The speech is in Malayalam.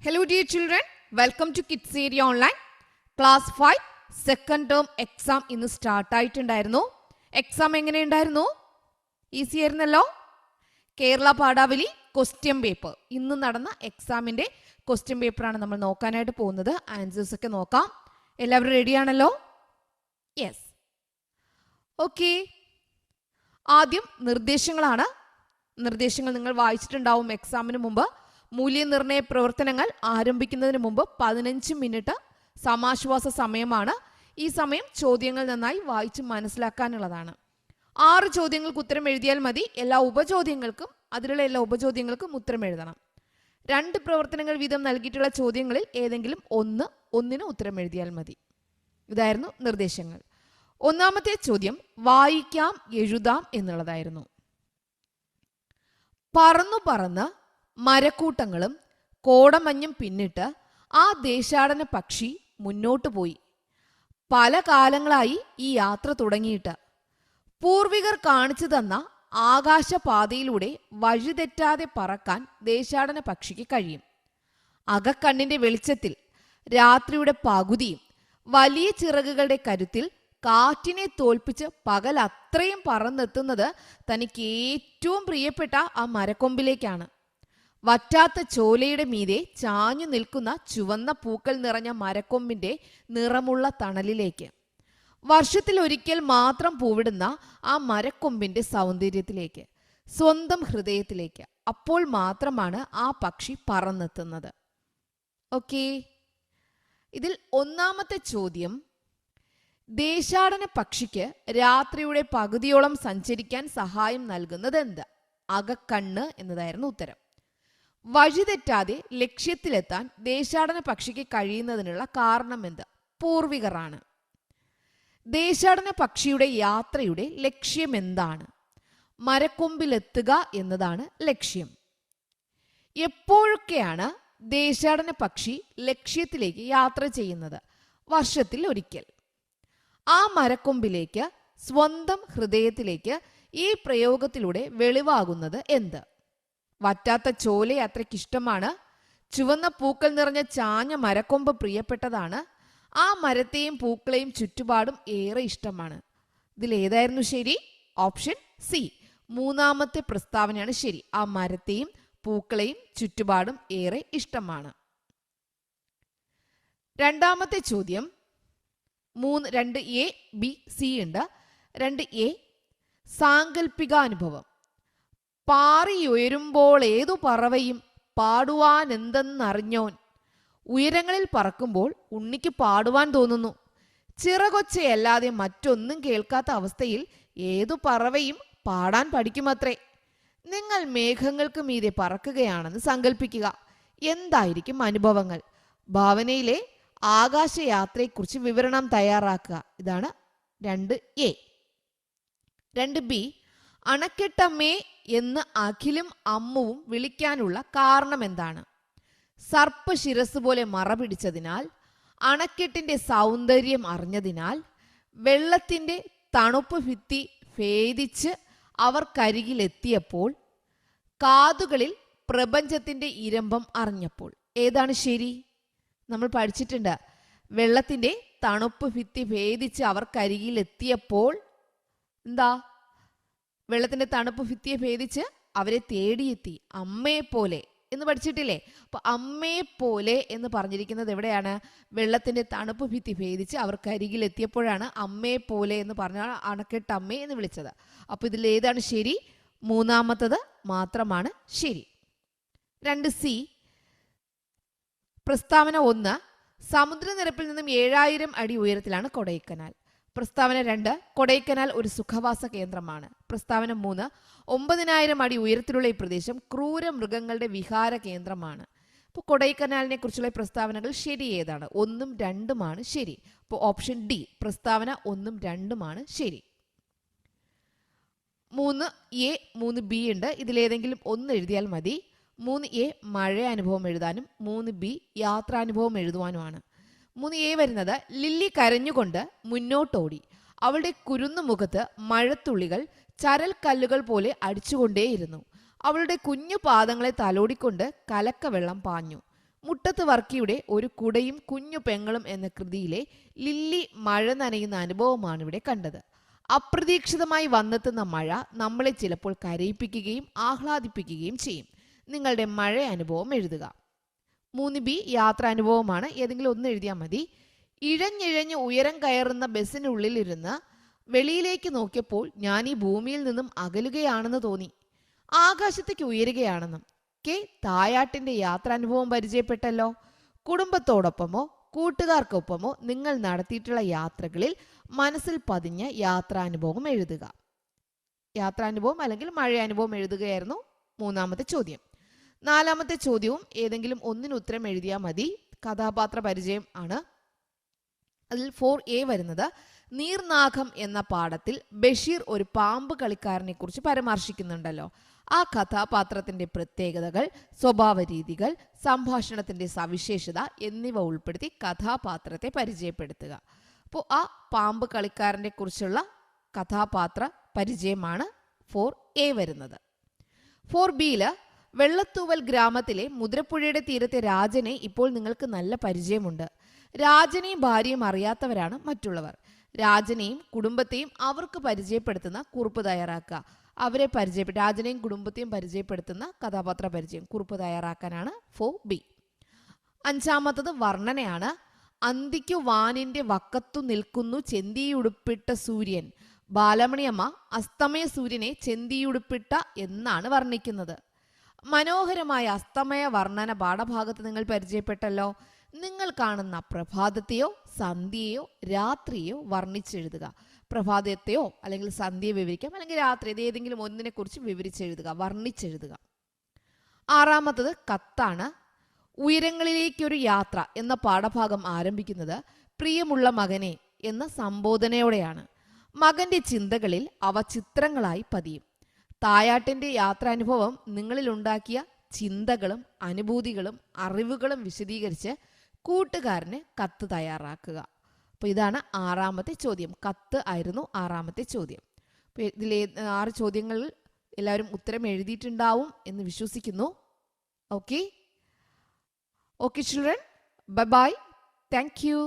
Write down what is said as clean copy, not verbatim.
Hello dear children, welcome to Kids Area Online. Class 5 second term exam ഇന്ന് സ്റ്റാർട്ട് ആയിട്ടുണ്ടായിരുന്നു. എക്സാം എങ്ങനെയുണ്ടായിരുന്നു? ഈസി ആയിരുന്നല്ലോ. കേരള പാഠാവലി ക്വസ്റ്റ്യൻ പേപ്പർ ഇന്ന് നടന്ന എക്സാമിന്റെ ക്വസ്റ്റ്യൻ പേപ്പറാണ് നമ്മൾ നോക്കാനായിട്ട് പോകുന്നത്. ആൻസേഴ്സ് ഒക്കെ നോക്കാം. എല്ലാവരും റെഡിയാണല്ലോ? യെസ്. ഓക്കെ, ആദ്യം നിർദ്ദേശങ്ങളാണ്. നിർദ്ദേശങ്ങൾ നിങ്ങൾ വായിച്ചിട്ടുണ്ടാവും എക്സാമിന് മുമ്പ്. മൂല്യനിർണ്ണയ പ്രവർത്തനങ്ങൾ ആരംഭിക്കുന്നതിന് മുമ്പ് 15 മിനിറ്റ് സമാശ്വാസ സമയമാണ്. ഈ സമയം ചോദ്യങ്ങൾ നന്നായി വായിച്ച് മനസ്സിലാക്കാനുള്ളതാണ്. 6 ചോദ്യങ്ങൾക്ക് ഉത്തരം എഴുതിയാൽ മതി. അതിലുള്ള എല്ലാ ഉപചോദ്യങ്ങൾക്കും ഉത്തരം എഴുതണം. 2 പ്രവർത്തനങ്ങൾ വീതം നൽകിയിട്ടുള്ള ചോദ്യങ്ങളിൽ ഏതെങ്കിലും ഒന്നിന് ഉത്തരം എഴുതിയാൽ മതി. ഇതായിരുന്നു നിർദ്ദേശങ്ങൾ. ഒന്നാമത്തെ ചോദ്യം വായിക്കാം എഴുതാം എന്നുള്ളതായിരുന്നു. പറന്നു പറന്ന് മരക്കൂട്ടങ്ങളും കോടമഞ്ഞും പിന്നിട്ട് ആ ദേശാടന പക്ഷി മുന്നോട്ടു പോയി. പല കാലങ്ങളായി ഈ യാത്ര തുടങ്ങിയിട്ട്. പൂർവികർ കാണിച്ചു തന്ന ആകാശപാതയിലൂടെ വഴിതെറ്റാതെ പറക്കാൻ ദേശാടന പക്ഷിക്ക് കഴിയും. അകക്കണ്ണിന്റെ വെളിച്ചത്തിൽ രാത്രിയുടെ പകുതിയും വലിയ ചിറകുകളുടെ കരുത്തിൽ കാറ്റിനെ തോൽപ്പിച്ച് പകൽ അത്രയും പറന്നെത്തുന്നത് തനിക്ക് ഏറ്റവും പ്രിയപ്പെട്ട ആ മരക്കൊമ്പിലേക്കാണ്. വറ്റാത്ത ചോലയുടെ മീതെ ചാഞ്ഞു നിൽക്കുന്ന ചുവന്ന പൂക്കൾ നിറഞ്ഞ മരക്കൊമ്പിന്റെ നിറമുള്ള തണലിലേക്ക്, വർഷത്തിൽ ഒരിക്കൽ മാത്രം പൂവിടുന്ന ആ മരക്കൊമ്പിന്റെ സൗന്ദര്യത്തിലേക്ക്, സ്വന്തം ഹൃദയത്തിലേക്ക്. അപ്പോൾ മാത്രമാണ് ആ പക്ഷി പറന്നെത്തുന്നത്. ഓക്കെ, ഇതിൽ ഒന്നാമത്തെ ചോദ്യം, ദേശാടന പക്ഷിക്ക് രാത്രിയുടെ പകുതിയോളം സഞ്ചരിക്കാൻ സഹായം നൽകുന്നത് എന്ത്? അകക്കണ്ണ് എന്നതായിരുന്നു ഉത്തരം. വഴിതെറ്റാതെ ലക്ഷ്യത്തിലെത്താൻ ദേശാടന പക്ഷിക്ക് കഴിയുന്നതിനുള്ള കാരണം എന്ത്? പൂർവികരാണ്. ദേശാടന പക്ഷിയുടെ യാത്രയുടെ ലക്ഷ്യം എന്താണ്? മരക്കൊമ്പിലെത്തുക എന്നതാണ് ലക്ഷ്യം. എപ്പോഴൊക്കെയാണ് ദേശാടന പക്ഷി ലക്ഷ്യത്തിലേക്ക് യാത്ര ചെയ്യുന്നത്? വർഷത്തിൽ ഒരിക്കൽ. ആ മരക്കൊമ്പിലേക്ക്, സ്വന്തം ഹൃദയത്തിലേക്ക് ഈ പ്രയോഗത്തിലൂടെ വെളിവാകുന്നത് എന്ത്? വറ്റാത്ത ചോല അത്രയ്ക്കിഷ്ടമാണ്. ചുവന്ന പൂക്കൾ നിറഞ്ഞ ചാഞ്ഞ മരക്കൊമ്പ് പ്രിയപ്പെട്ടതാണ്. ആ മരത്തെയും പൂക്കളെയും ചുറ്റുപാടും ഏറെ ഇഷ്ടമാണ്. ഇതിലേതായിരുന്നു ശരി? ഓപ്ഷൻ സി, മൂന്നാമത്തെ പ്രസ്താവനയാണ് ശരി. ആ മരത്തെയും പൂക്കളെയും ചുറ്റുപാടും ഏറെ ഇഷ്ടമാണ്. രണ്ടാമത്തെ ചോദ്യം 2A B C ഉണ്ട്. 2A സാങ്കല്പിക അനുഭവം. പാറിയുയരുമ്പോൾ ഏതു പറവയും പാടുവാൻ എന്തെന്നറിഞ്ഞോൻ. ഉയരങ്ങളിൽ പറക്കുമ്പോൾ ഉണ്ണിക്ക് പാടുവാൻ തോന്നുന്നു. ചിറകൊച്ചയല്ലാതെ മറ്റൊന്നും കേൾക്കാത്ത അവസ്ഥയിൽ ഏതു പറവയും പാടാൻ പഠിക്കുമത്രേ. നിങ്ങൾ മേഘങ്ങൾക്ക് മീതെ പറക്കുകയാണെന്ന് സങ്കല്പിക്കുക. എന്തായിരിക്കും അനുഭവങ്ങൾ? ഭാവനയിലെ ആകാശയാത്രയെക്കുറിച്ച് വിവരണം തയ്യാറാക്കുക. ഇതാണ് 2A. 2B അണക്കെട്ടമ്മേ എന്ന് അഖിലും അമ്മുവും വിളിക്കാനുള്ള കാരണം എന്താണ്? സർപ്പ ശിരസ് പോലെ മറ പിടിച്ചതിനാൽ, അണക്കെട്ടിന്റെ സൗന്ദര്യം അറിഞ്ഞതിനാൽ, വെള്ളത്തിന്റെ തണുപ്പ് ഭിത്തി ഭേദിച്ച് അവർക്കരികിലെത്തിയപ്പോൾ, കാതുകളിൽ പ്രപഞ്ചത്തിന്റെ ഇരമ്പം അറിഞ്ഞപ്പോൾ. ഏതാണ് ശരി? നമ്മൾ പഠിച്ചിട്ടുണ്ട്. വെള്ളത്തിന്റെ തണുപ്പ് ഭിത്തി ഭേദിച്ച് അവർക്കരികിലെത്തിയപ്പോൾ എന്താ? വെള്ളത്തിന്റെ തണുപ്പ് ഭിത്തിയെ ഭേദിച്ച് അവരെ തേടിയെത്തി. അമ്മയെപ്പോലെ എന്ന് പഠിച്ചിട്ടില്ലേ? അപ്പൊ അമ്മയെപ്പോലെ എന്ന് പറഞ്ഞിരിക്കുന്നത് എവിടെയാണ്? വെള്ളത്തിന്റെ തണുപ്പ് ഭിത്തി ഭേദിച്ച് അവർക്കരികിലെത്തിയപ്പോഴാണ് അമ്മയെപ്പോലെ എന്ന് പറഞ്ഞ അണക്കെട്ടമ്മേ എന്ന് വിളിച്ചത്. അപ്പൊ ഇതിൽ ഏതാണ് ശരി? മൂന്നാമത്തത് മാത്രമാണ് ശരി. 2C പ്രസ്താവന 1, സമുദ്രനിരപ്പിൽ നിന്നും 7000 അടി ഉയരത്തിലാണ് കൊടൈക്കനാൽ. പ്രസ്താവന 2, കൊടൈക്കനാൽ ഒരു സുഖവാസ കേന്ദ്രമാണ്. പ്രസ്താവന 3, 9000 അടി ഉയരത്തിലുള്ള ഈ പ്രദേശം ക്രൂര മൃഗങ്ങളുടെ വിഹാര കേന്ദ്രമാണ്. അപ്പോൾ കൊടൈക്കനാലിനെ കുറിച്ചുള്ള പ്രസ്താവനകൾ ശരി ഏതാണ്? 1ഉം 2ഉമാണ് ശരി. അപ്പോൾ ഓപ്ഷൻ ഡി, പ്രസ്താവന 1ഉം 2ഉമാണ് ശരി. 3A 3B ഉണ്ട്. ഇതിലേതെങ്കിലും ഒന്ന് എഴുതിയാൽ മതി. 3A മഴ അനുഭവം എഴുതാനും 3B യാത്രാനുഭവം എഴുതുവാനുമാണ്. 3A വരുന്നത്, ലില്ലി കരഞ്ഞുകൊണ്ട് മുന്നോട്ടോടി. അവളുടെ കുരുന്നു മുഖത്ത് മഴത്തുള്ളികൾ ചരൽ കല്ലുകൾ പോലെ അടിച്ചുകൊണ്ടേയിരുന്നു. അവളുടെ കുഞ്ഞു പാദങ്ങളെ തലോടിക്കൊണ്ട് കലക്കവെള്ളം പാഞ്ഞു. മുട്ടത്ത് വർക്കിയുടെ ഒരു കുടയും കുഞ്ഞു പെങ്ങളും എന്ന കൃതിയിലെ ലില്ലി മഴ നനയുന്ന അനുഭവമാണ് ഇവിടെ കണ്ടത്. അപ്രതീക്ഷിതമായി വന്നെത്തുന്ന മഴ നമ്മളെ ചിലപ്പോൾ കരയിപ്പിക്കുകയും ആഹ്ലാദിപ്പിക്കുകയും ചെയ്യും. നിങ്ങളുടെ മഴ അനുഭവം എഴുതുക. 3B യാത്രാനുഭവമാണ്. ഏതെങ്കിലും ഒന്ന് എഴുതിയാൽ മതി. ഇഴഞ്ഞിഴഞ്ഞ് ഉയരം കയറുന്ന ബസ്സിനുള്ളിലിരുന്ന് വെളിയിലേക്ക് നോക്കിയപ്പോൾ ഞാൻ ഈ ഭൂമിയിൽ നിന്നും അകലുകയാണെന്ന് തോന്നി. ആകാശത്തേക്ക് ഉയരുകയാണെന്നും. തായാട്ടിന്റെ യാത്രാനുഭവം പരിചയപ്പെട്ടല്ലോ. കുടുംബത്തോടൊപ്പമോ കൂട്ടുകാർക്കൊപ്പമോ നിങ്ങൾ നടത്തിയിട്ടുള്ള യാത്രകളിൽ മനസ്സിൽ പതിഞ്ഞ യാത്രാനുഭവം എഴുതുക. യാത്രാനുഭവം അല്ലെങ്കിൽ മഴയാനുഭവം എഴുതുകയായിരുന്നു 3ാമത്തെ ചോദ്യം. 4ാമത്തെ ചോദ്യവും ഏതെങ്കിലും ഒന്നിന് ഉത്തരം എഴുതിയാൽ മതി. കഥാപാത്ര പരിചയം ആണ്. അതിൽ 4A വരുന്നത്, നീർനാഗം എന്ന പാഠത്തിൽ ബഷീർ ഒരു പാമ്പ് കളിക്കാരനെ കുറിച്ച് പരാമർശിക്കുന്നുണ്ടല്ലോ. ആ കഥാപാത്രത്തിന്റെ പ്രത്യേകതകൾ, സ്വഭാവ രീതികൾ, സംഭാഷണത്തിന്റെ സവിശേഷത എന്നിവ ഉൾപ്പെടുത്തി കഥാപാത്രത്തെ പരിചയപ്പെടുത്തുക. അപ്പോൾ ആ പാമ്പ് കളിക്കാരനെ കുറിച്ചുള്ള കഥാപാത്ര പരിചയമാണ് 4A വരുന്നത്. 4Bയിൽ വെള്ളത്തൂവൽ ഗ്രാമത്തിലെ മുദ്രപ്പുഴയുടെ തീരത്തെ രാജനെ ഇപ്പോൾ നിങ്ങൾക്ക് നല്ല പരിചയമുണ്ട്. രാജനെയും ഭാര്യയും അറിയാത്തവരാണ് മറ്റുള്ളവർ. രാജനെയും കുടുംബത്തെയും അവർക്ക് പരിചയപ്പെടുത്തുന്ന കുറിപ്പ് തയ്യാറാക്കുക. രാജനെയും കുടുംബത്തെയും പരിചയപ്പെടുത്തുന്ന കഥാപാത്ര പരിചയം കുറിപ്പ് തയ്യാറാക്കാനാണ് 4B. 5ാമത്തത് വർണ്ണനയാണ്. അന്തിക്കു വാനിന്റെ വക്കത്തു നിൽക്കുന്നു ചെന്തിയുടുപ്പിട്ട സൂര്യൻ. ബാലമണിയമ്മ അസ്തമയ സൂര്യനെ ചെന്തിയുടുപ്പിട്ട എന്നാണ് വർണ്ണിക്കുന്നത്. മനോഹരമായ അസ്തമയ വർണ്ണന പാഠഭാഗത്ത് നിങ്ങൾ പരിചയപ്പെട്ടല്ലോ. നിങ്ങൾ കാണുന്ന പ്രഭാതത്തെയോ സന്ധ്യയോ രാത്രിയോ വർണ്ണിച്ചെഴുതുക. പ്രഭാതത്തെയോ അല്ലെങ്കിൽ സന്ധ്യയെ വിവരിക്കാം, അല്ലെങ്കിൽ രാത്രി, ഏതെങ്കിലും ഒന്നിനെ കുറിച്ച് വിവരിച്ചെഴുതുക, വർണ്ണിച്ചെഴുതുക. 6ാമത്തത് കത്താണ്. ഉയരങ്ങളിലേക്കൊരു യാത്ര എന്ന പാഠഭാഗം ആരംഭിക്കുന്നത് പ്രിയമുള്ള മകനെ എന്ന സംബോധനയോടെയാണ്. മകന്റെ ചിന്തകളിൽ അവ ചിത്രങ്ങളായി പതിയും. തായാട്ടിന്റെ യാത്രാനുഭവം നിങ്ങളിലുണ്ടാക്കിയ ചിന്തകളും അനുഭൂതികളും അറിവുകളും വിശദീകരിച്ച് കൂട്ടുകാരന് കത്ത് തയ്യാറാക്കുക. അപ്പോൾ ഇതാണ് 6ാമത്തെ ചോദ്യം. കത്ത് ആയിരുന്നു 6ാമത്തെ ചോദ്യം. അപ്പോൾ ഇതിലെ 6 ചോദ്യങ്ങളിൽ എല്ലാവരും ഉത്തരം എഴുതിയിട്ടുണ്ടാവും എന്ന് വിശ്വസിക്കുന്നു. Okay children, bye bye. Thank you.